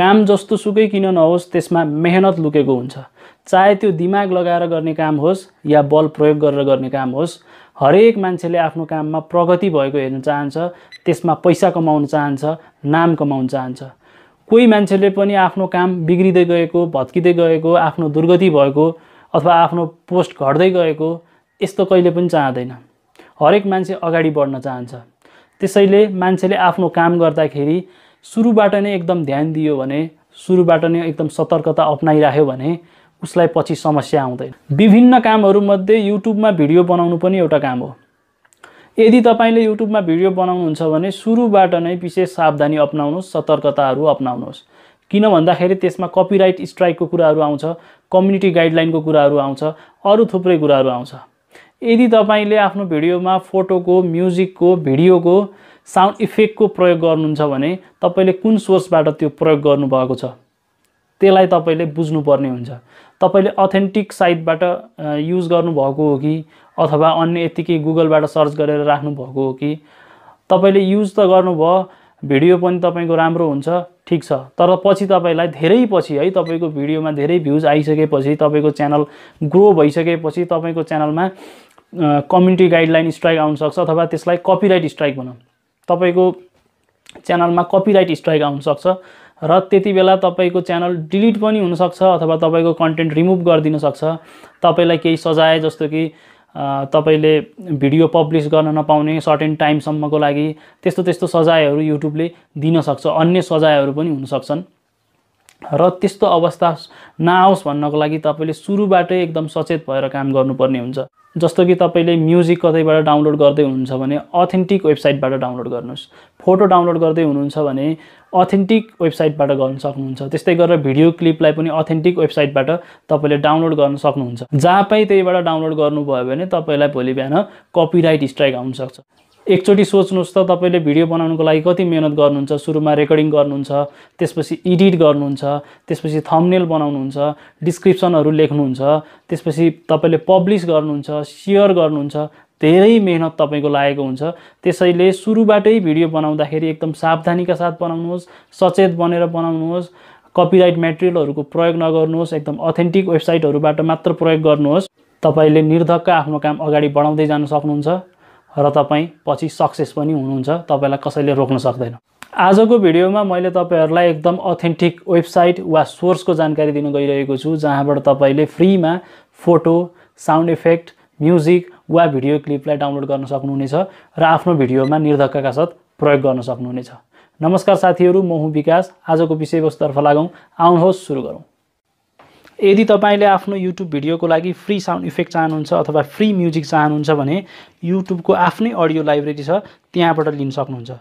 काम जस्तो सुकै किन नहोस् त्यसमा मेहनत लुकेको हुन्छ। चाहे त्यो दिमाग लगाएर गर्ने काम होस् या बल प्रयोग गरेर गर्ने काम होस्, हरेक मान्छेले आफ्नो काममा प्रगति भएको हेर्न चाहन्छ, त्यसमा पैसा कमाउन चाहन्छ, नाम कमाउन चाहन्छ। कोही मान्छेले पनि आफ्नो काम बिग्रिँदै गएको, भत्किँदै गएको, आफ्नो दुर्गति भएको अथवा आफ्नो पोस्ट घट्दै गएको यस्तो कहिले पनि चाहदैन। हरेक मान्छे अगाडि बढ्न चाहन्छ। त्यसैले मान्छेले आफ्नो काम गर्दाखेरि सुरुबाट नै एकदम ध्यान दियो भने, सुरुबाट नै एकदम सतर्कता अपनाइराख्यो भने उसलाई पछि समस्या आउँदैन। विभिन्न कामहरूमध्ये युट्युबमा भिडियो बनाउनु पनि एउटा काम हो। यदि तपाईले युट्युबमा भिडियो बनाउनुहुन्छ भने सुरुबाट नै विशेष सावधानी अपनाउनुहोस्, सतर्कताहरू अपनाउनुहोस्। किन भन्दाखेरि त्यसमा कपिराइट स्ट्राइकको कुराहरू आउँछ, कम्युनिटी गाइडलाइनको कुराहरू आउँछ, अरू थुप्रै कुराहरू आउँछ। यदि तपाईले आफ्नो भिडियोमा फोटोको, म्युजिकको, भिडियोको, साउन्ड इफेक्टको प्रयोग गर्नुहुन्छ भने तपाईले कुन सोर्सबाट त्यो प्रयोग गर्नुभएको छ त्यसलाई तपाईले बुझ्नुपर्ने हुन्छ। तपाईले अथेन्टिक साइटबाट युज गर्नुभएको हो कि अथवा अन्य यतिकै गुगलबाट सर्च गरेर राख्नु भएको हो कि? तपाईले युज त गर्नुभयो, भिडियो पनि तपाईको राम्रो हुन्छ, ठीक छ, तर पछि तपाईलाई धेरै पछि है तपाईको भिडियोमा धेरै भ्युज आइसकेपछि, तपाईको च्यानल ग्रो भइसकेपछि तपाईको च्यानलमा कम्युनिटी गाइडलाइन स्ट्राइक आउन सक्छ अथवा त्यसलाई कपिराइट स्ट्राइक भनौँ। तपाईको च्यानलमा कपिराइट स्ट्राइक आउन सक्छ र त्यति बेला तपाईको च्यानल डिलिट पनि हुन सक्छ अथवा तपाईको कन्टेन्ट रिमुभ गरिदिन सक्छ। तपाईलाई केही सजाय जस्तो कि तपाईले भिडियो पब्लिश गर्न नपाउने सर्टेन टाइमसम्मको लागि त्यस्तो सजायहरू युट्युबले दिन सक्छ। अन्य सजायहरू पनि हुन सक्छन् र त्यस्तो अवस्था नआओस् भन्नको लागि तपाईले सुरुबाटै एकदम सचेत भएर काम गर्नुपर्ने हुन्छ। जस्तो कि तपाईले म्युजिक कतैबाट डाउनलोड गर्दै हुनुहुन्छ भने अथेन्टिक वेबसाइटबाट डाउनलोड गर्नुहोस्। फोटो डाउनलोड गर्दै हुनुहुन्छ भने अथेन्टिक वेबसाइटबाट गर्न सक्नुहुन्छ। त्यस्तै गरेर भिडियो क्लिपलाई पनि अथेन्टिक वेबसाइटबाट तपाईले डाउनलोड गर्न सक्नुहुन्छ। जहाँ पाइ त्यहीबाट डाउनलोड गर्नुभयो भने तपाईलाई भोलि बिहान कपिराइट स्ट्राइक आउन सक्छ। एकचोटि सोच्नुहोस् त तपाईले भिडियो बनाउनको लागि कति मेहनत गर्नुहुन्छ। सुरुमा रेकर्डिङ गर्नुहुन्छ, त्यसपछि एडिट गर्नुहुन्छ, त्यसपछि थम्बनेल बनाउनुहुन्छ, डिस्क्रिप्सनहरू लेख्नुहुन्छ, त्यसपछि तपाईले पब्लिश गर्नुहुन्छ, शेयर गर्नुहुन्छ। धेरै मेहनत तपाईको लागेको हुन्छ। त्यसैले सुरुबाटै भिडियो बनाउँदाखेरि एकदम सावधानीका साथ बनाउनुहोस्, सचेत बनेर बनाउनुहोस्, कपिराइट मटेरियलहरूको प्रयोग नगर्नुहोस्, एकदम अथेन्टिक वेबसाइटहरूबाट मात्र प्रयोग गर्नुहोस्। तपाईले निर्धक्क आफ्नो काम अगाडि बढाउँदै जान सक्नुहुन्छ र तपाई पछि सक्सेस पनि हुनुहुन्छ। तपाईलाई कसैले रोक्न सक्दैन। आजको भिडियोमा मैले तपाईहरुलाई एकदम अथेन्टिक वेबसाइट वा सोर्सको जानकारी दिन गइरहेको छु, जहाँबाट तपाईले फ्रीमा फोटो, साउन्ड इफेक्ट, म्युजिक वा भिडियो क्लिपलाई डाउनलोड गर्न सक्नुहुनेछ र आफ्नो भिडियोमा निर्धक्कका साथ प्रयोग गर्न सक्नुहुनेछ। नमस्कार साथीहरु, म हुँ विकास। आजको विषयवस्तुतर्फ लागौं। आउनुहोस् सुरु गरौँ। यदि तपाईले आफ्नो YouTube भिडियोको लागि फ्री साउन्ड इफेक्ट चाहनुहुन्छ अथवा फ्री म्युजिक चाहनुहुन्छ भने YouTubeको आफ्नै अडियो लाइब्रेरी छ, त्यहाँबाट लिन सक्नुहुन्छ।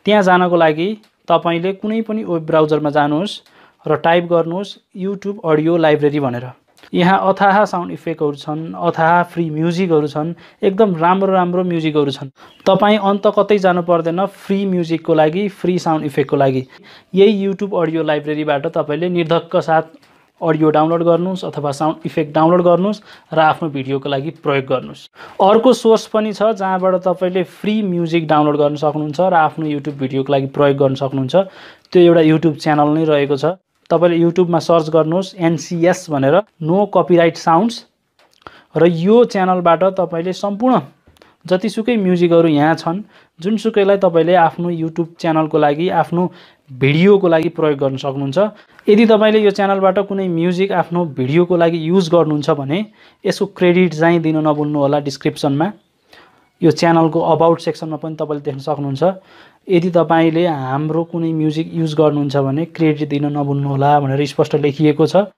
त्यहाँ जानको लागि तपाईले कुनै पनि वेब ब्राउजरमा जानुहोस् र टाइप गर्नुहोस् YouTube अडियो लाइब्रेरी भनेर। यहाँ अथाह साउन्ड इफेक्टहरू छन्, अथाह फ्री म्युजिकहरू छन्, एकदम राम्रो म्युजिकहरू छन्। तपाई अन्त कतै जानु पर्दैन फ्री म्युजिकको लागि, फ्री साउन्ड इफेक्टको लागि। यही YouTube अडियो लाइब्रेरीबाट तपाईले निर्धक्क साथ अडियो डाउनलोड गर्नुहोस् अथवा साउन्ड इफेक्ट डाउनलोड गर्नुहोस् र आफ्नो भिडियोको लागि प्रयोग गर्नुहोस्। अर्को सोर्स पनि छ जहाँबाट तपाईले फ्री म्युजिक डाउनलोड गर्न सक्नुहुन्छ र आफ्नो YouTube भिडियोको लागि प्रयोग गर्न सक्नुहुन्छ। त्यो एउटा YouTube च्यानल नै रहेको छ। तपाईले YouTubeमा सर्च गर्नुहोस् NCS भनेर, नो कपिराइट साउन्ड्स, र यो च्यानलबाट तपाईले सम्पूर्ण जतिसुकै म्युजिकहरू यहाँ छन्, जुनसुकैलाई तपाईले आफ्नो YouTube च्यानलको लागि, आफ्नो भिडियोको लागि प्रयोग गर्न सक्नुहुन्छ। यदि तपाईले यो च्यानलबाट कुनै म्युजिक आफ्नो भिडियोको लागि युज गर्नुहुन्छ भने यसको क्रेडिट चाहिँ दिन नभुल्नु होला। डिस्क्रिप्सनमा यो च्यानलको अबाउट सेक्सनमा पनि तपाईले देख्न सक्नुहुन्छ। यदि तपाईले हाम्रो कुनै म्युजिक युज गर्नुहुन्छ भने क्रेडिट दिन नभुल्नु होला भनेर स्पष्ट लेखिएको छ।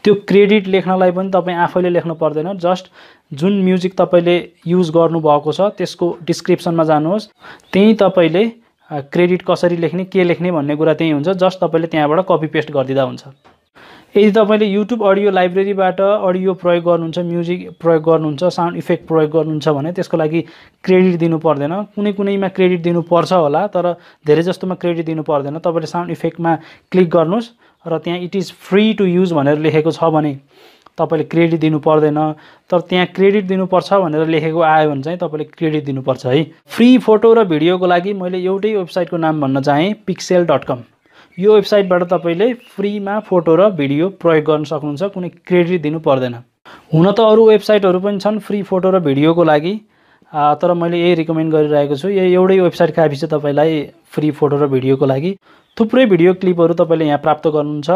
त्यो क्रेडिट लेख्नलाई पनि तपाई आफैले लेख्न पर्दैन। जस्ट जुन म्युजिक तपाईले युज गर्नुभएको छ त्यसको डिस्क्रिप्सनमा जानुहोस्। त्यही तपाईले क्रेडिट कसरी लेख्ने, के लेख्ने भन्ने कुरा त्यही हुन्छ। जस्ट तपाईले त्यहाँबाट कपी पेस्ट गरिदिँदा हुन्छ। यदि तपाईले YouTube अडियो लाइब्रेरीबाट अडियो प्रयोग गर्नुहुन्छ, म्युजिक प्रयोग गर्नुहुन्छ, साउन्ड इफेक्ट प्रयोग गर्नुहुन्छ भने त्यसको लागि क्रेडिट दिनु पर्दैन। कुनैमा क्रेडिट दिनु पर्छ होला, तर धेरै जस्तोमा क्रेडिट दिनु पर्दैन। तपाईले साउन्ड इफेक्टमा क्लिक गर्नुहोस् र त्यहाँ it is free to use भनेर लेखेको छ भने तपाईले क्रेडिट दिनु पर्दैन। तर त्यहाँ क्रेडिट दिनुपर्छ भनेर लेखेको आयो भने चाहिँ तपाईले क्रेडिट दिनुपर्छ है। फ्री फोटो र भिडियोको लागि मैले एउटै वेबसाइटको नाम भन्न चाहे, pixel.com। यो वेबसाइटबाट तपाईले फ्रीमा फोटो र भिडियो प्रयोग गर्न सक्नुहुन्छ, कुनै क्रेडिट दिनु पर्दैन। हुन त अरु वेबसाइटहरु पनि छन् फ्री फोटो र भिडियोको लागि, तर मैले यही रिकमेन्ड गरिरहेको छु। यही एउटै वेबसाइट काफी छ तपाईलाई फ्री फोटो र भिडियोको लागि। थुप्रै भिडियो क्लिपहरु तपाईले यहाँ प्राप्त गर्नुहुन्छ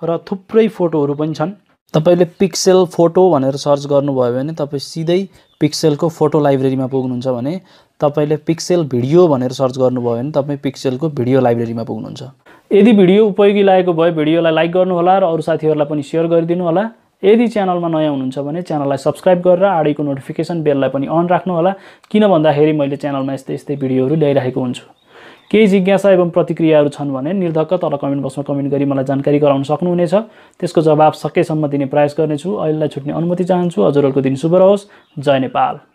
र थुप्रै फोटोहरु पनि छन्। तपाईले पिक्सेल फोटो भनेर सर्च गर्नुभयो भने तपाई सिधै पिक्सेलको फोटो लाइब्रेरीमा पुग्नुहुन्छ भने, तपाईले पिक्सेल भिडियो भनेर सर्च गर्नुभयो भने तपाई पिक्सेलको भिडियो लाइब्रेरीमा पुग्नुहुन्छ। यदि भिडियो उपयोगी लागेको भए भिडियोलाई लाइक गर्नु होला र अरु साथीहरुलाई पनि शेयर गरिदिनु होला। यदि च्यानलमा नयाँ हुनुहुन्छ भने च्यानललाई सब्स्क्राइब गरेर आडीको नोटिफिकेसन बेललाई पनि अन राख्नु होला, किन भन्दाखेरि मैले च्यानलमा यस्तै भिडियोहरु ल्याइराखेको हुन्छु। केही जिज्ञासा एवं प्रतिक्रियाहरु छन् भने निर्धक्क तल कमेन्ट बक्समा कमेन्ट गरी मलाई जानकारी गराउन सक्नुहुनेछ। त्यसको जवाब सकेसम्म दिने प्रयास गर्नेछु। अहिलेलाई छुट्ने अनुमति चाहन्छु। हजुरहरुको दिन शुभ रहोस्। जय नेपाल।